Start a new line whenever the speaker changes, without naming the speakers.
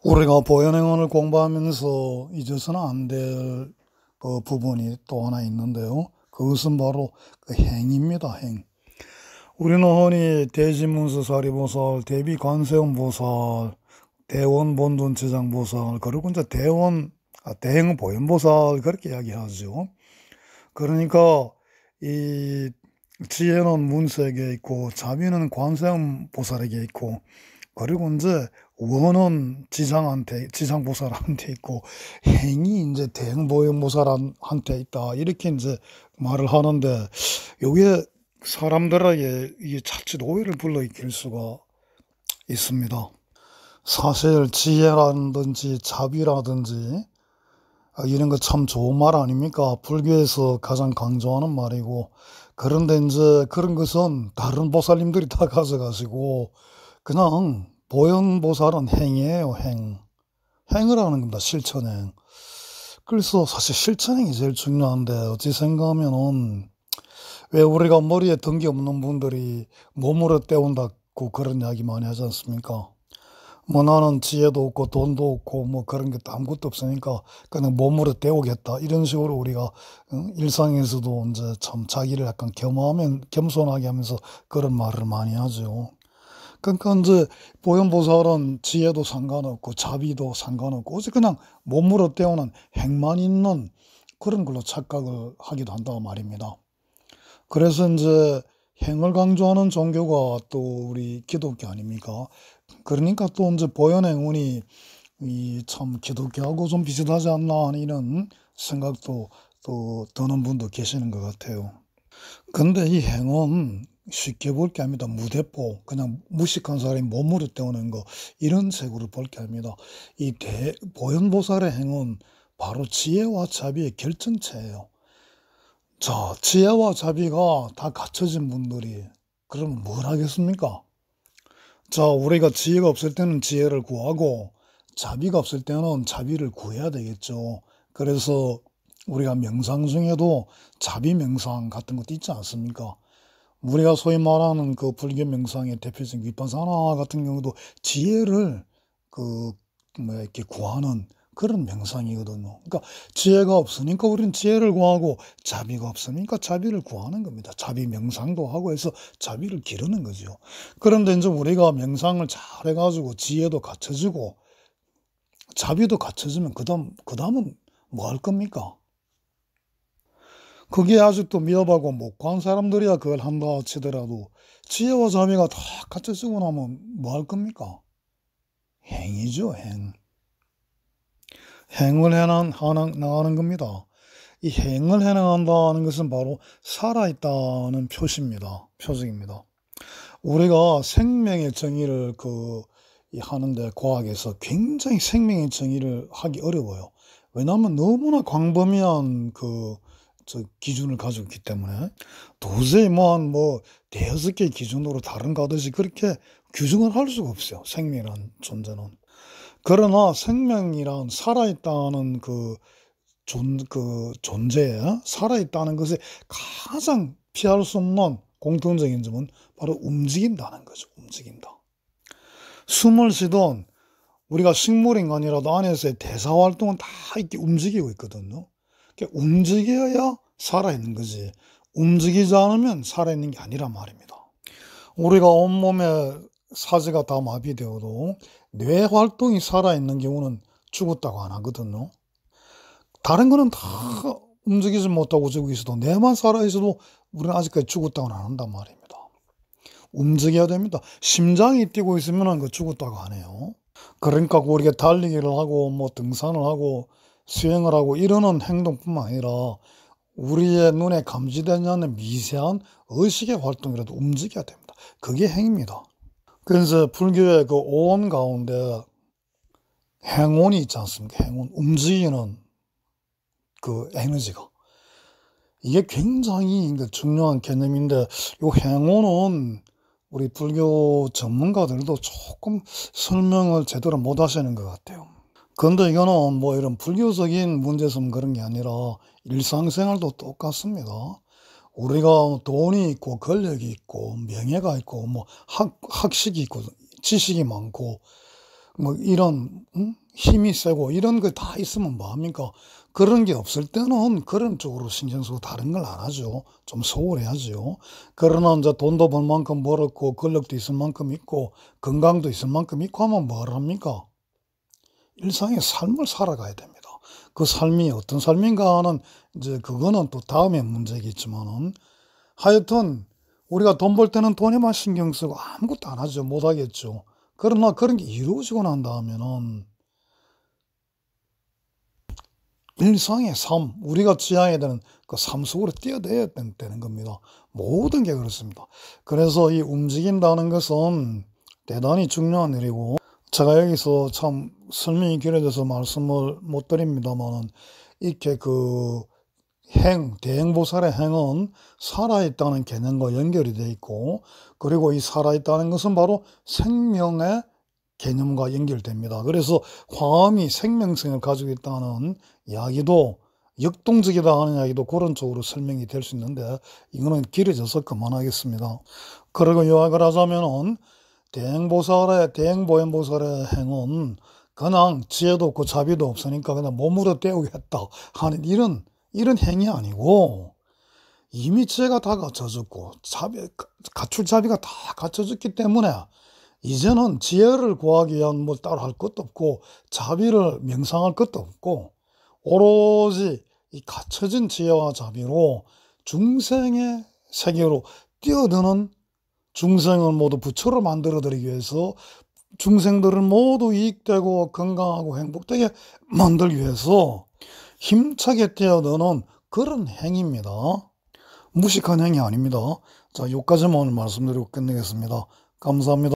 우리가 보현행언을 공부하면서 잊어서는 안 될 부분이 또 하나 있는데요. 그것은 바로 그 행입니다. 행. 우리는 흔히 대지문수사리보살, 대비관세음보살, 대원본尊지장보살, 그리고 이제 대행보현보살 그렇게 이야기하죠. 그러니까 이 지혜는 문세에게 있고 자비는 관세음보살에게 있고, 그리고 이제 원은 지상보살한테 있고, 행이 이제 대행보현보살한테 있다. 이렇게 이제 말을 하는데, 요게 사람들에게 이게 자칫 오해를 불러일으킬 수가 있습니다. 사실 지혜라든지 자비라든지 이런 거 참 좋은 말 아닙니까? 불교에서 가장 강조하는 말이고, 그런데 이제 그런 것은 다른 보살님들이 다 가져가시고, 그냥 보현보살은 행이에요, 행. 행을 하는 겁니다, 실천행. 그래서 사실 실천행이 제일 중요한데, 어찌 생각하면은, 왜 우리가 머리에 든 게 없는 분들이 몸으로 때운다고 그런 이야기 많이 하지 않습니까? 뭐 나는 지혜도 없고 돈도 없고 뭐 그런 게 아무것도 없으니까 그냥 몸으로 때우겠다. 이런 식으로 우리가 일상에서도 이제 참 자기를 약간 겸손하게 하면서 그런 말을 많이 하죠. 그러니까 이제 보현보살은 지혜도 상관없고 자비도 상관없고 어제 그냥 몸으로 때우는 행만 있는 그런 걸로 착각을 하기도 한다고 말입니다. 그래서 이제 행을 강조하는 종교가 또 우리 기독교 아닙니까? 그러니까 또 이제 보현행운이 이 참 기독교하고 좀 비슷하지 않나 하는 이런 생각도 또 드는 분도 계시는 것 같아요. 근데 이 행은 쉽게 볼 게 아닙니다. 무대포, 그냥 무식한 사람이 몸으로 때우는 거, 이런 색으로 볼 게 아닙니다. 이 보현보살의 행은 바로 지혜와 자비의 결정체예요. 자, 지혜와 자비가 다 갖춰진 분들이 그러면 뭘 하겠습니까? 자, 우리가 지혜가 없을 때는 지혜를 구하고 자비가 없을 때는 자비를 구해야 되겠죠. 그래서 우리가 명상 중에도 자비 명상 같은 것도 있지 않습니까? 우리가 소위 말하는 그 불교 명상의 대표적인 위파사나 같은 경우도 지혜를 그 이렇게 구하는 그런 명상이거든요. 그러니까 지혜가 없으니까 우리는 지혜를 구하고 자비가 없으니까 자비를 구하는 겁니다. 자비 명상도 하고 해서 자비를 기르는 거죠. 그런데 이제 우리가 명상을 잘 해가지고 지혜도 갖춰지고 자비도 갖춰지면 그다음은 뭐 할 겁니까? 그게 아직도 미흡하고 못한 사람들이야 그걸 한다 치더라도 지혜와 자비가 다 갖춰지고 나면 뭐 할 겁니까? 행이죠, 행. 행을 나가는 겁니다. 이 행을 해나간다는 것은 바로 살아있다는 표식입니다. 우리가 생명의 정의를 하는데 과학에서 굉장히 생명의 정의를 하기 어려워요. 왜냐하면 너무나 광범위한 기준을 가지고 있기 때문에 도저히 뭐 대여섯 개 기준으로 다른 가듯이 그렇게 규정을 할 수가 없어요. 생명이란 존재는. 그러나 생명이란 살아있다는 존재에 살아있다는 것에 가장 피할 수 없는 공통적인 점은 바로 움직인다는 거죠. 움직인다. 숨을 쉬던 우리가 식물인간이라도 안에서의 대사활동은 다 이렇게 움직이고 있거든요. 그러니까 움직여야 살아있는 거지. 움직이지 않으면 살아있는 게 아니란 말입니다. 우리가 온몸에 사지가 다 마비되어도 뇌 활동이 살아있는 경우는 죽었다고 안 하거든요. 다른 거는 다 움직이지 못하고 저기 있어도 뇌만 살아있어도 우리는 아직까지 죽었다고는 안 한단 말입니다. 움직여야 됩니다. 심장이 뛰고 있으면 그 죽었다고 안 해요. 그러니까 우리가 달리기를 하고 뭐 등산을 하고 수영을 하고 이러는 행동뿐만 아니라 우리의 눈에 감지되지 않는 미세한 의식의 활동이라도 움직여야 됩니다. 그게 행입니다. 그래서 불교의 그 오온 가운데 행온이 있지 않습니까? 행온, 움직이는 그 에너지가. 이게 굉장히 중요한 개념인데, 이 행온은 우리 불교 전문가들도 조금 설명을 제대로 못 하시는 것 같아요. 그런데 이거는 뭐 이런 불교적인 문제점 그런 게 아니라 일상생활도 똑같습니다. 우리가 돈이 있고 권력이 있고 명예가 있고 뭐 학식이 있고 지식이 많고 뭐 이런 힘이 세고 이런 거 다 있으면 뭐합니까? 그런 게 없을 때는 그런 쪽으로 신경 쓰고 다른 걸 안 하죠. 좀 소홀해야죠. 그러나 이제 돈도 벌 만큼 벌었고 권력도 있을 만큼 있고 건강도 있을 만큼 있고 하면 뭘 합니까? 일상의 삶을 살아가야 됩니다. 그 삶이 어떤 삶인가 하는 이제 그거는 또 다음의 문제겠지만은 하여튼 우리가 돈 벌 때는 돈에만 신경 쓰고 아무것도 안 하죠. 못 하겠죠. 그러나 그런 게 이루어지고 난 다음에는 일상의 삶, 우리가 지향해야 되는 그 삶 속으로 뛰어들어야 되는 겁니다. 모든 게 그렇습니다. 그래서 이 움직인다는 것은 대단히 중요한 일이고, 제가 여기서 참 설명이 길어져서 말씀을 못 드립니다만, 이렇게 그 대행보살의 행은 살아있다는 개념과 연결이 되어 있고, 그리고 이 살아있다는 것은 바로 생명의 개념과 연결됩니다. 그래서 화음이 생명성을 가지고 있다는 이야기도 역동적이다 하는 이야기도 그런 쪽으로 설명이 될 수 있는데 이거는 길어져서 그만하겠습니다. 그리고 요약을 하자면은 대행보살의 행은 그냥 지혜도 없고 자비도 없으니까 그냥 몸으로 때우겠다 하는 이런 행위 아니고 이미 지혜가 다 갖춰졌고 갖출 자비가 다 갖춰졌기 때문에 이제는 지혜를 구하기 위한 뭐 따로 할 것도 없고 자비를 명상할 것도 없고 오로지 이 갖춰진 지혜와 자비로 중생의 세계로 뛰어드는 중생을 모두 부처로 만들어드리기 위해서 중생들을 모두 이익되고 건강하고 행복되게 만들기 위해서 힘차게 뛰어드는 그런 행위입니다. 무식한 행위 아닙니다. 자, 여기까지만 오늘 말씀드리고 끝내겠습니다. 감사합니다.